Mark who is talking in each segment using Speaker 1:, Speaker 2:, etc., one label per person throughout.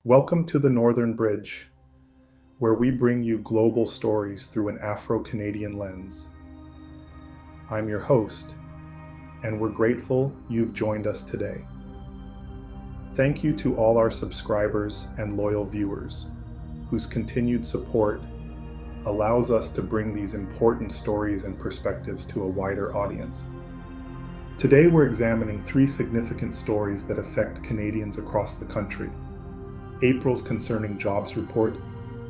Speaker 1: Welcome to the Northern Bridge, where we bring you global stories through an Afro-Canadian lens. I'm your host, and we're grateful you've joined us today. Thank you to all our subscribers and loyal viewers, whose continued support allows us to bring these important stories and perspectives to a wider audience. Today we're examining three significant stories that affect Canadians across the country: April's concerning jobs report,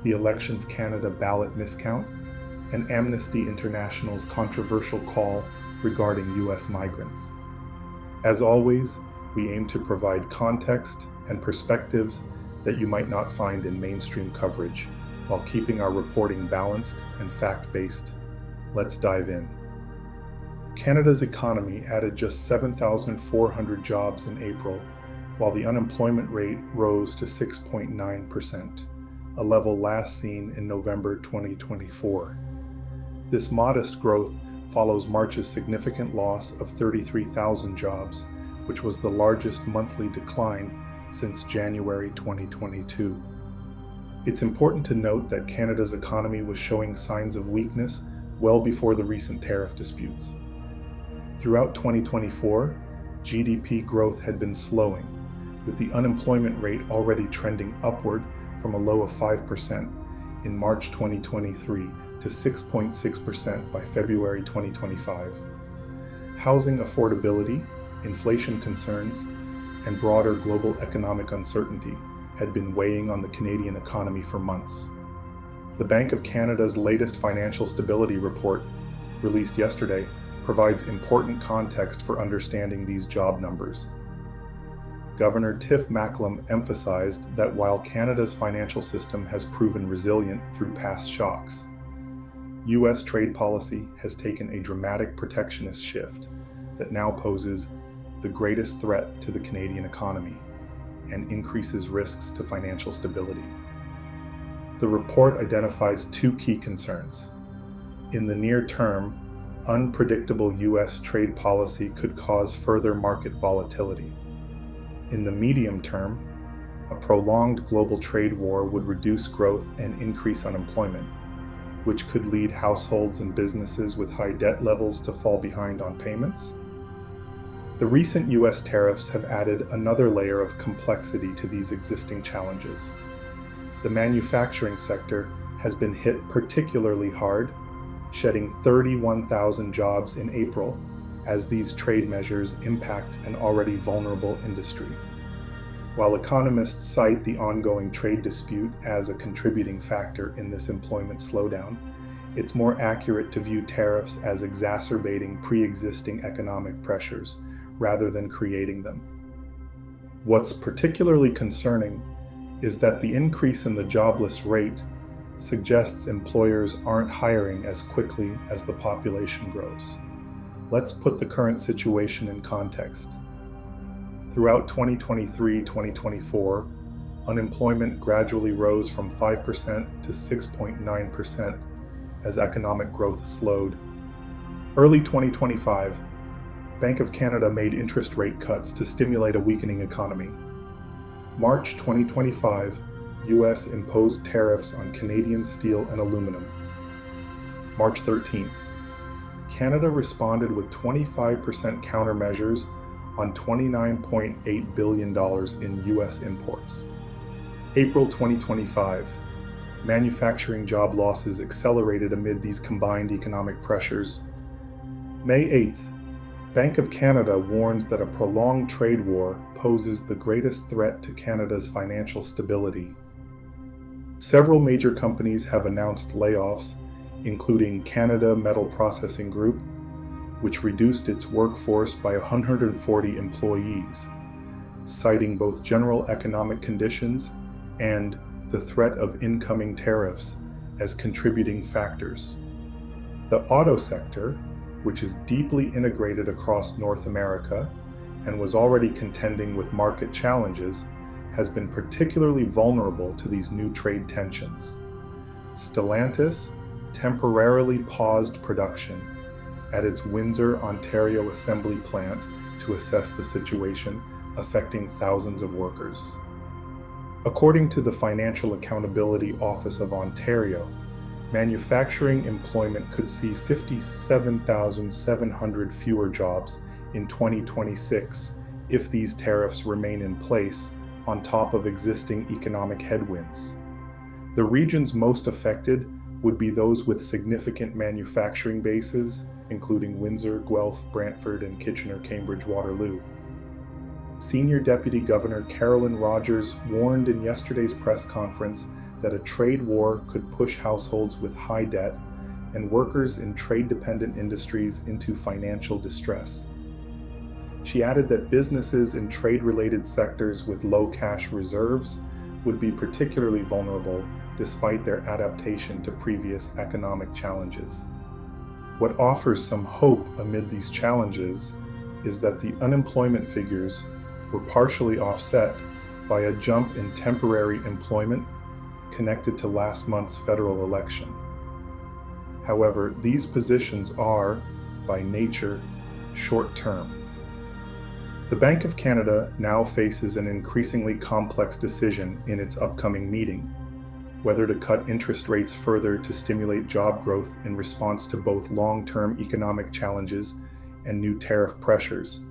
Speaker 1: the Elections Canada ballot miscount, and Amnesty International's controversial call regarding U.S. migrants. As always, we aim to provide context and perspectives that you might not find in mainstream coverage, while keeping our reporting balanced and fact-based. Let's dive in. Canada's economy added just 7,400 jobs in April, while the unemployment rate rose to 6.9%, a level last seen in November 2024. This modest growth follows March's significant loss of 33,000 jobs, which was the largest monthly decline since January 2022. It's important to note that Canada's economy was showing signs of weakness well before the recent tariff disputes. Throughout 2024, GDP growth had been slowing, with the unemployment rate already trending upward from a low of 5% in March 2023 to 6.6% by February 2025. Housing affordability, inflation concerns, and broader global economic uncertainty had been weighing on the Canadian economy for months. The Bank of Canada's latest financial stability report, released yesterday, provides important context for understanding these job numbers. Governor Tiff Macklem emphasized that while Canada's financial system has proven resilient through past shocks, U.S. trade policy has taken a dramatic protectionist shift that now poses the greatest threat to the Canadian economy and increases risks to financial stability. The report identifies two key concerns. In the near term, unpredictable U.S. trade policy could cause further market volatility. In the medium term, a prolonged global trade war would reduce growth and increase unemployment, which could lead households and businesses with high debt levels to fall behind on payments. The recent U.S. tariffs have added another layer of complexity to these existing challenges. The manufacturing sector has been hit particularly hard, shedding 31,000 jobs in April as these trade measures impact an already vulnerable industry. While economists cite the ongoing trade dispute as a contributing factor in this employment slowdown, it's more accurate to view tariffs as exacerbating pre-existing economic pressures rather than creating them. What's particularly concerning is that the increase in the jobless rate suggests employers aren't hiring as quickly as the population grows. Let's put the current situation in context. Throughout 2023-2024, unemployment gradually rose from 5% to 6.9% as economic growth slowed. Early 2025, Bank of Canada made interest rate cuts to stimulate a weakening economy. March 2025, U.S. imposed tariffs on Canadian steel and aluminum. March 13th, Canada responded with 25% countermeasures on $29.8 billion in U.S. imports. April 2025, manufacturing job losses accelerated amid these combined economic pressures. May 8th, Bank of Canada warns that a prolonged trade war poses the greatest threat to Canada's financial stability. Several major companies have announced layoffs, including Canada Metal Processing Group, which reduced its workforce by 140 employees, citing both general economic conditions and the threat of incoming tariffs as contributing factors. The auto sector, which is deeply integrated across North America and was already contending with market challenges, has been particularly vulnerable to these new trade tensions. Stellantis temporarily paused production at its Windsor, Ontario assembly plant to assess the situation affecting thousands of workers. According to the Financial Accountability Office of Ontario, manufacturing employment could see 57,700 fewer jobs in 2026 if these tariffs remain in place on top of existing economic headwinds. The regions most affected would be those with significant manufacturing bases, including Windsor, Guelph, Brantford, and Kitchener-Cambridge-Waterloo. Senior Deputy Governor Carolyn Rogers warned in yesterday's press conference that a trade war could push households with high debt and workers in trade-dependent industries into financial distress. She added that businesses in trade-related sectors with low cash reserves would be particularly vulnerable despite their adaptation to previous economic challenges. What offers some hope amid these challenges is that the unemployment figures were partially offset by a jump in temporary employment connected to last month's federal election. However, these positions are, by nature, short-term. The Bank of Canada now faces an increasingly complex decision in its upcoming meeting, whether to cut interest rates further to stimulate job growth in response to both long-term economic challenges and new tariff pressures,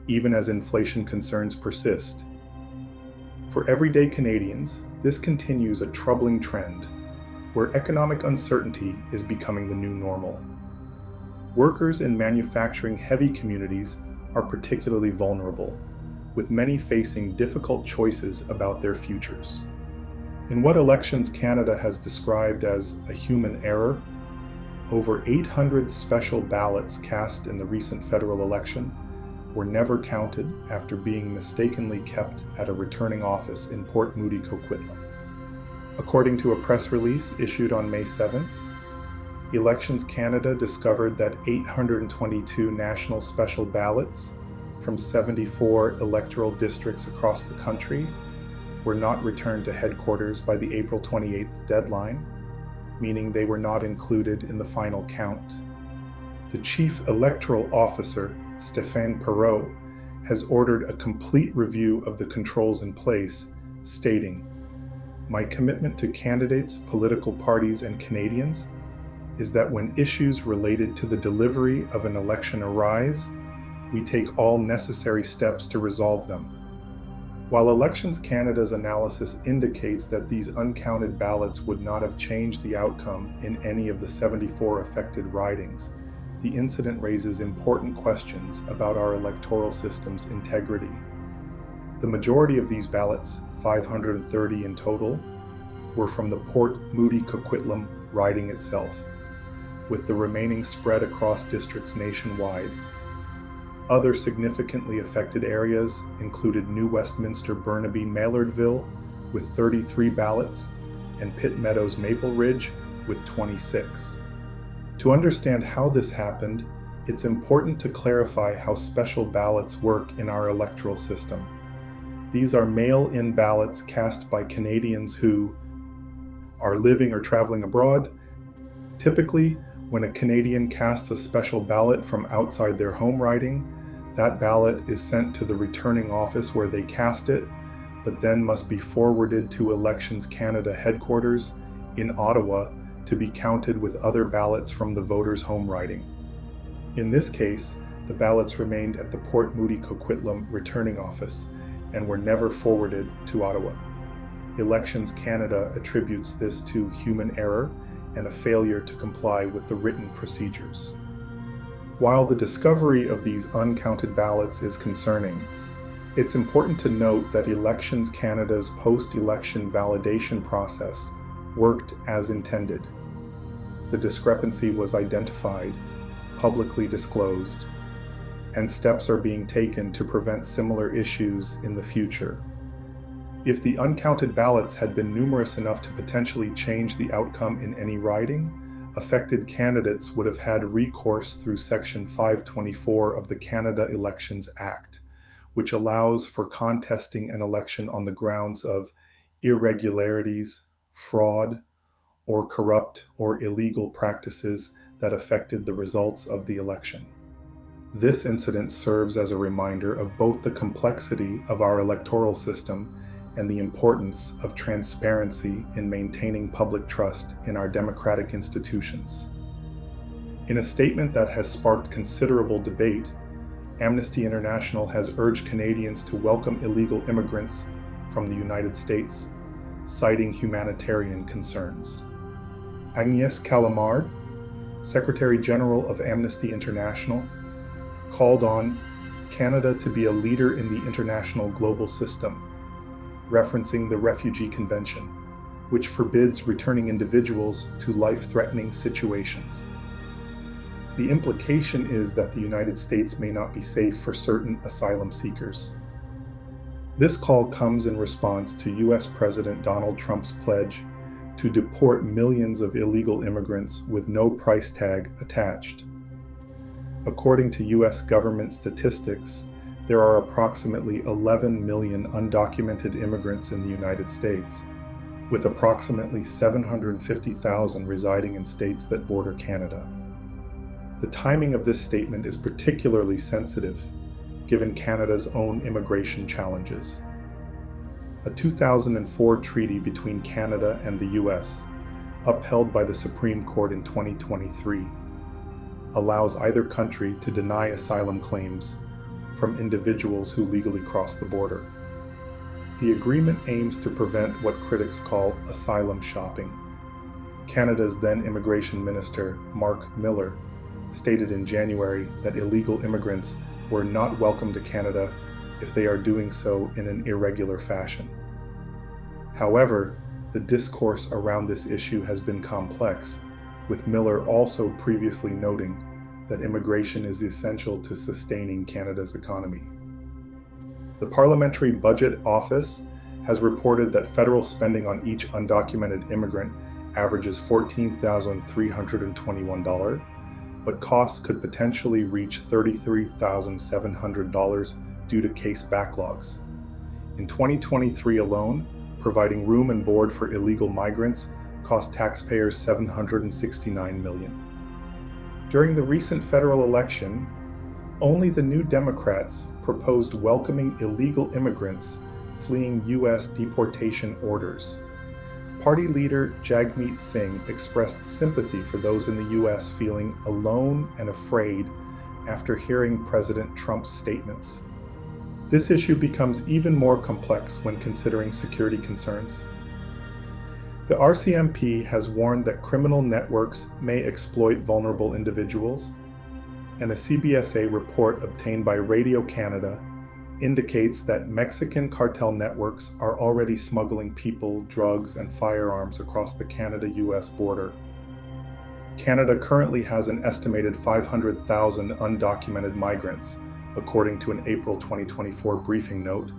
Speaker 1: even as inflation concerns persist. For everyday Canadians, this continues a troubling trend where economic uncertainty is becoming the new normal. Workers in manufacturing-heavy communities are particularly vulnerable, with many facing difficult choices about their futures. In what Elections Canada has described as a human error, over 800 special ballots cast in the recent federal election were never counted after being mistakenly kept at a returning office in Port Moody, Coquitlam. According to a press release issued on May 7th, Elections Canada discovered that 822 national special ballots from 74 electoral districts across the country were not returned to headquarters by the April 28th deadline, meaning they were not included in the final count. The Chief Electoral Officer, Stéphane Perreault, has ordered a complete review of the controls in place, stating, "My commitment to candidates, political parties, and Canadians is that when issues related to the delivery of an election arise, we take all necessary steps to resolve them." While Elections Canada's analysis indicates that these uncounted ballots would not have changed the outcome in any of the 74 affected ridings, the incident raises important questions about our electoral system's integrity. The majority of these ballots, 530 in total, were from the Port Moody Coquitlam riding itself, with the remaining spread across districts nationwide. Other significantly affected areas included New Westminster Burnaby Maillardville with 33 ballots and Pitt Meadows Maple Ridge with 26. To understand how this happened, it's important to clarify how special ballots work in our electoral system. These are mail-in ballots cast by Canadians who are living or traveling abroad. Typically, when a Canadian casts a special ballot from outside their home riding, that ballot is sent to the returning office where they cast it, but then must be forwarded to Elections Canada headquarters in Ottawa to be counted with other ballots from the voter's home riding. In this case, the ballots remained at the Port Moody Coquitlam returning office and were never forwarded to Ottawa. Elections Canada attributes this to human error and a failure to comply with the written procedures. While the discovery of these uncounted ballots is concerning, it's important to note that Elections Canada's post-election validation process worked as intended. The discrepancy was identified, publicly disclosed, and steps are being taken to prevent similar issues in the future. If the uncounted ballots had been numerous enough to potentially change the outcome in any riding, affected candidates would have had recourse through Section 524 of the Canada Elections Act, which allows for contesting an election on the grounds of irregularities, fraud, or corrupt or illegal practices that affected the results of the election. This incident serves as a reminder of both the complexity of our electoral system and the importance of transparency in maintaining public trust in our democratic institutions. In a statement that has sparked considerable debate, Amnesty International has urged Canadians to welcome illegal immigrants from the United States, citing humanitarian concerns. Agnès Calamard, Secretary General of Amnesty International, called on Canada to be a leader in the international global system, referencing the Refugee Convention, which forbids returning individuals to life-threatening situations. The implication is that the United States may not be safe for certain asylum seekers. This call comes in response to US President Donald Trump's pledge to deport millions of illegal immigrants with no price tag attached. According to US government statistics, there are approximately 11 million undocumented immigrants in the United States, with approximately 750,000 residing in states that border Canada. The timing of this statement is particularly sensitive, given Canada's own immigration challenges. A 2004 treaty between Canada and the US, upheld by the Supreme Court in 2023, allows either country to deny asylum claims from individuals who legally cross the border. The agreement aims to prevent what critics call asylum shopping. Canada's then Immigration Minister, Mark Miller, stated in January that illegal immigrants were not welcome to Canada if they are doing so in an irregular fashion. However, the discourse around this issue has been complex, with Miller also previously noting that immigration is essential to sustaining Canada's economy. The Parliamentary Budget Office has reported that federal spending on each undocumented immigrant averages $14,321, but costs could potentially reach $33,700 due to case backlogs. In 2023 alone, providing room and board for illegal migrants cost taxpayers $769 million. During the recent federal election, only the New Democrats proposed welcoming illegal immigrants fleeing U.S. deportation orders. Party leader Jagmeet Singh expressed sympathy for those in the U.S. feeling alone and afraid after hearing President Trump's statements. This issue becomes even more complex when considering security concerns. The RCMP has warned that criminal networks may exploit vulnerable individuals, and a CBSA report obtained by Radio Canada indicates that Mexican cartel networks are already smuggling people, drugs, and firearms across the Canada-US border. Canada currently has an estimated 500,000 undocumented migrants, according to an April 2024 briefing note,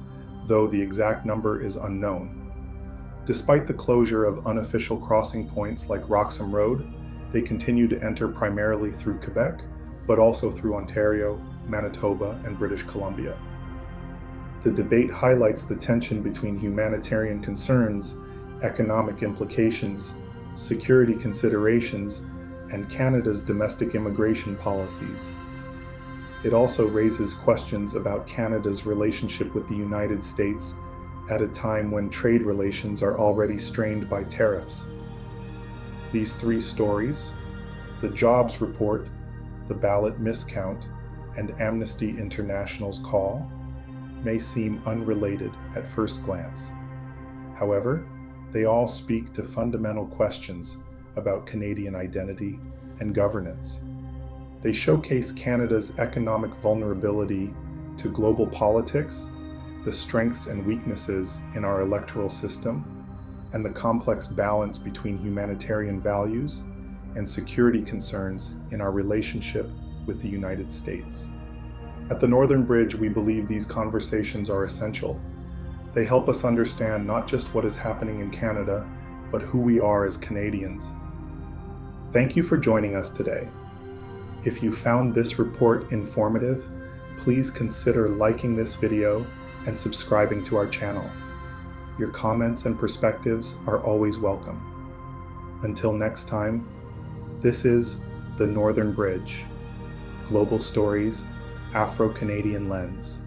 Speaker 1: though the exact number is unknown. Despite the closure of unofficial crossing points like Roxham Road, they continue to enter primarily through Quebec, but also through Ontario, Manitoba, and British Columbia. The debate highlights the tension between humanitarian concerns, economic implications, security considerations, and Canada's domestic immigration policies. It also raises questions about Canada's relationship with the United States at a time when trade relations are already strained by tariffs. These three stories, the Jobs Report, the Ballot Miscount, and Amnesty International's call, may seem unrelated at first glance. However, they all speak to fundamental questions about Canadian identity and governance. They showcase Canada's economic vulnerability to global politics, the strengths and weaknesses in our electoral system, and the complex balance between humanitarian values and security concerns in our relationship with the United States. At the Northern Bridge, we believe these conversations are essential. They help us understand not just what is happening in Canada, but who we are as Canadians. Thank you for joining us today. If you found this report informative, please consider liking this video and subscribing to our channel. Your comments and perspectives are always welcome. Until next time, this is The Northern Bridge, Global Stories, Afro-Canadian Lens.